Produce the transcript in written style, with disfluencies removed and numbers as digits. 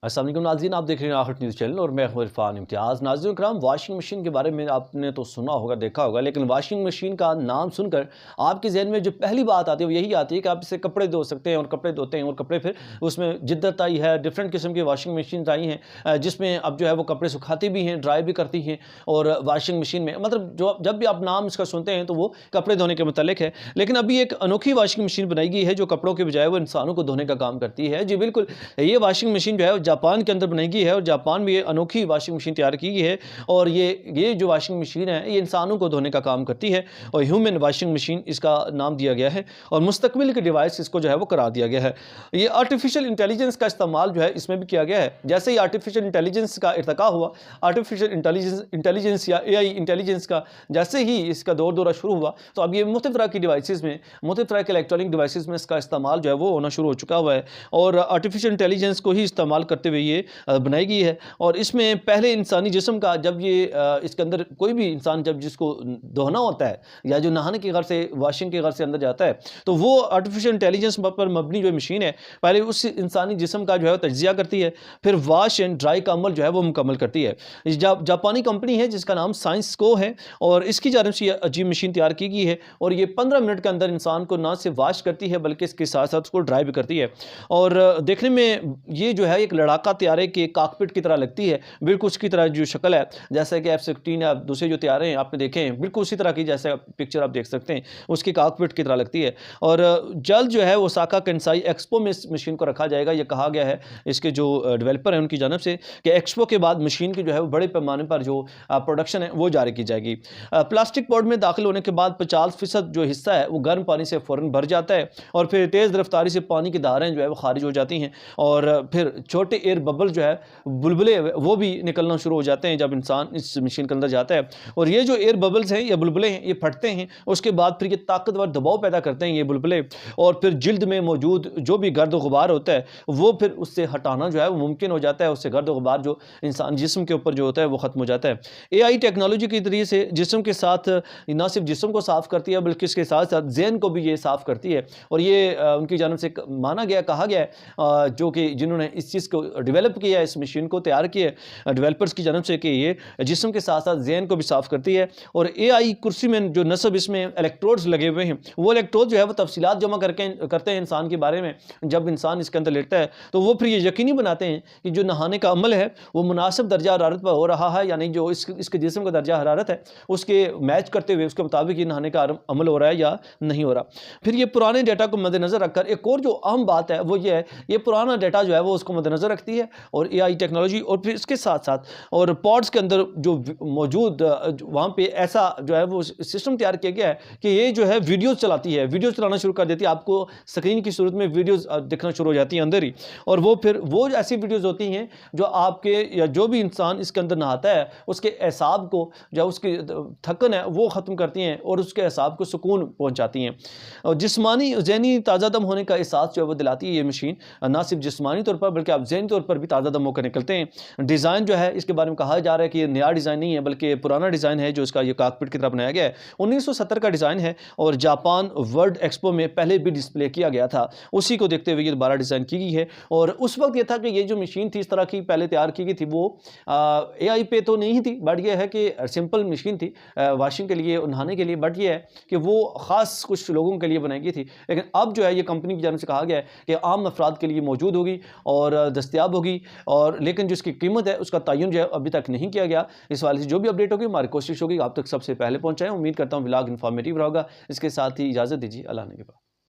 السلام علیکم ناظرین، آپ دیکھ رہے ہیں آخر نیوز چینل اور میں عرفان امتیاز۔ ناظرین کرام، واشنگ مشین کے بارے میں آپ نے تو سنا ہوگا، دیکھا ہوگا، لیکن واشنگ مشین کا نام سن کر آپ کے ذہن میں جو پہلی بات آتی ہے وہ یہی آتی ہے کہ آپ اسے کپڑے دھو سکتے ہیں، اور کپڑے دھوتے ہیں اور کپڑے پھر اس میں جدت آئی ہے، ڈفرینٹ قسم کی واشنگ مشین آئی ہیں جس میں اب جو ہے وہ کپڑے سکھاتی بھی ہیں، ڈرائی بھی کرتی ہیں۔ اور واشنگ مشین میں مطلب جب بھی آپ نام اس کا سنتے ہیں تو وہ کپڑے دھونے کے متعلق ہے، لیکن ابھی ایک انوکھی واشنگ مشین بنائی گئی ہے جو کپڑوں کے بجائے وہ انسانوں کو دھونے کا کام کرتی ہے۔ جی بالکل، یہ واشنگ مشین جو ہے جاپان کے اندر بنائی گئی ہے، اور جاپان میں یہ انوکھی واشنگ مشین تیار کی گئی ہے، اور یہ جو واشنگ مشین ہے یہ انسانوں کو دھونے کا کام کرتی ہے، اور ہیومن واشنگ مشین اس کا نام دیا گیا ہے، اور مستقبل کے ڈیوائس اس کو جو ہے وہ قرار دیا گیا ہے۔ یہ آرٹیفیشل انٹیلیجنس کا استعمال جو ہے اس میں بھی کیا گیا ہے۔ جیسے ہی آرٹیفیشل انٹیلیجنس کا ارتقا ہوا، آرٹیفیشل انٹیلیجنس یا اے آئی انٹیلیجنس کا جیسے ہی اس کا دورہ شروع ہوا، تو اب یہ مختلف طرح کی ڈیوائسز میں، مختلف طرح کے الیکٹرانک ڈیوائسز میں اس کا استعمال جو ہے وہ ہونا شروع ہو چکا ہوا ہے، اور آرٹیفیشل انٹیلیجنس کو ہی استعمال کرتے ہوئے یہ بنائی گئی ہے۔ اور اس میں پہلے انسانی جسم کا جب یہ اس کے اندر کوئی بھی انسان جب جس کو دھونا ہوتا ہے یا جو نہانے کے غرض سے واشنگ کے غرض سے اندر جاتا ہے، تو وہ آرٹیفیشل انٹیلیجنس پر مبنی جو مشین ہے پہلے اس انسانی جسم کا جو ہے تجزیہ کرتی ہے، پھر واش اینڈ ڈرائی کا عمل جو ہے وہ مکمل کرتی ہے۔ جاپانی کمپنی ہے جس کا نام سائنس کو ہے، اور اس کی جانب سے یہ عجیب مشین تیار کی گئی ہے، اور یہ 15 منٹ کے اندر انسان کو نہ صرف واش کرتی ہے بلکہ اس کے ساتھ ساتھ اس کو ڈرائی بھی کرتی ہے۔ اور دیکھنے میں یہ جو ہے ایک لڑاکا طیارے کے کاکپٹ کی طرح لگتی ہے، بالکل اس کی طرح جو شکل ہے، جیسے کہ F-16 یا دوسرے جو طیارے ہیں آپ نے دیکھے ہیں، بالکل اسی طرح کی جیسے پکچر آپ دیکھ سکتے ہیں، اس کی کاکپٹ کی طرح لگتی ہے۔ اور جلد جو ہے اوساکا کینسائی ایکسپو میں اس مشین کو رکھا جائے گا۔ یہ کہا گیا ہے اس کے جو ڈیولپر ہیں ان کی جانب سے کہ ایکسپو کے بعد مشین کی جو ہے وہ بڑے پیمانے پر جو پروڈکشن ہے وہ جاری کی جائے گی۔ پلاسٹک پوڈ میں داخل ہونے کے بعد 50% جو حصہ ہے وہ گرم پانی سے فوراً بھر جاتا ہے، اور پھر تیز رفتاری سے پانی کی دھاریں جو ہے وہ خارج ہو جاتی ہیں، اور پھر چھوٹے ایئر ببل جو ہے بلبلے وہ بھی نکلنا شروع ہو جاتے ہیں جب انسان اس مشین کے اندر جاتا ہے۔ اور یہ جو ایئر ببلز ہیں یا بلبلے ہیں یہ پھٹتے ہیں، اس کے بعد پھر یہ طاقتور دباؤ پیدا کرتے ہیں یہ بلبلے، اور پھر جلد میں موجود جو بھی گرد و غبار ہوتا ہے وہ پھر اس سے ہٹانا جو ہے وہ ممکن ہو جاتا ہے، اس سے گرد و غبار جو انسان جسم کے اوپر جو ہوتا ہے وہ ختم ہو جاتا ہے۔ اے آئی ٹیکنالوجی کے ذریعے سے جسم کے ساتھ نہ صرف جسم کو صاف کرتی ہے بلکہ اس کے ساتھ ساتھ ذہن کو بھی یہ صاف کرتی ہے، اور یہ ان کی جانب سے مانا گیا، کہا گیا ہے، جو کہ جنہوں نے اس چیز کو ڈیولپ کیا ہے، اس مشین کو تیار کیا ہے ڈیولپرز کی جانب سے، کہ یہ جسم کے ساتھ ساتھ ذہن کو بھی صاف کرتی ہے۔ اور اے آئی کرسی میں جو نصب اس میں الیکٹروڈز لگے ہوئے ہیں، وہ الیکٹروڈ جو ہے وہ تفصیلات جمع کرتے ہیں انسان کے بارے میں۔ جب انسان اس کے اندر لیٹتا ہے تو وہ پھر یہ یقینی بناتے ہیں کہ جو نہانے کا عمل ہے وہ مناسب درجہ حرارت پر ہو رہا ہے، یعنی جو اس کے جسم کا درجہ حرارت ہے اس کے میچ کرتے ہوئے اس کے مطابق یہ نہانے کا عمل ہو رہا ہے یا نہیں ہو رہا۔ پھر یہ پرانے ڈیٹا کو مد نظر رکھ کر ایک اور جو اہم بات ہے وہ یہ ہے، یہ پرانا ڈیٹا جو ہے وہ اس کو مد نظر رکھتی ہے، اور اے آئی ٹیکنالوجی، اور پھر اس کے ساتھ ساتھ اور پوڈز کے اندر جو موجود وہاں پہ ایسا جو ہے وہ سسٹم تیار کیا گیا ہے کہ یہ جو ہے ویڈیوز چلاتی ہے، ویڈیوز چلانا شروع کر دیتی ہے، آپ کو سکرین کی صورت میں ویڈیوز دکھنا شروع ہو جاتی ہیں اندر ہی، اور وہ پھر وہ ایسی ویڈیوز ہوتی ہیں جو آپ کے یا جو بھی انسان اس کے اندر نہاتا ہے اس کے اعصاب کو، جو اس کی تھکن ہے وہ ختم کرتی ہیں، اور اس کے اعصاب کو سکون پہنچاتی ہیں، اور جسمانی ذہنی تازہ دم ہونے کا احساس جو ہے وہ دلاتی ہے یہ مشین، نہ صرف جسمانی طور پر بلکہ آپ ذہنی طور پر بھی تازہ دم ہو کر نکلتے ہیں۔ ڈیزائن جو ہے اس کے بارے میں کہا جا رہا ہے کہ یہ نیا ڈیزائن نہیں ہے بلکہ پرانا ڈیزائن ہے جو اس کا یہ کاکپٹ کی طرح بنایا گیا ہے، 1970 کا ڈیزائن ہے، اور جاپان ورلڈ ایکسپو میں پہلے بھی ڈسپلے کیا گیا تھا، اسی کو دیکھتے ہوئے یہ دوبارہ ڈیزائن کی گئی ہے۔ اور اس وقت یہ تھا کہ یہ جو مشین تھی اس طرح کی پہلے تیار کی گئی تھی وہ اے آئی پہ تو نہیں تھی، بٹ یہ ہے کہ سمپل مشین تھی واشنگ کے لیے، نہانے کے لیے، بٹ یہ ہے کہ وہ خاص کچھ لوگوں کے لیے بنائی گئی تھی، لیکن اب جو ہے یہ کمپنی کی جانب سے کہا گیا ہے کہ عام افراد کے لیے موجود ہوگی اور دستیاب ہوگی، اور لیکن جو اس کی قیمت ہے اس کا تعین جو ہے ابھی تک نہیں کیا گیا۔ اس والے سے جو بھی اپڈیٹ ہوگی ہماری کوشش ہوگی آپ تک سب سے پہلے پہنچائیں۔ امید کرتا ہوں ولاگ انفارمیٹیو رہا ہوگا۔ اس کے ساتھ ہی اجازت دیجیے، اللہ نے کے بعد۔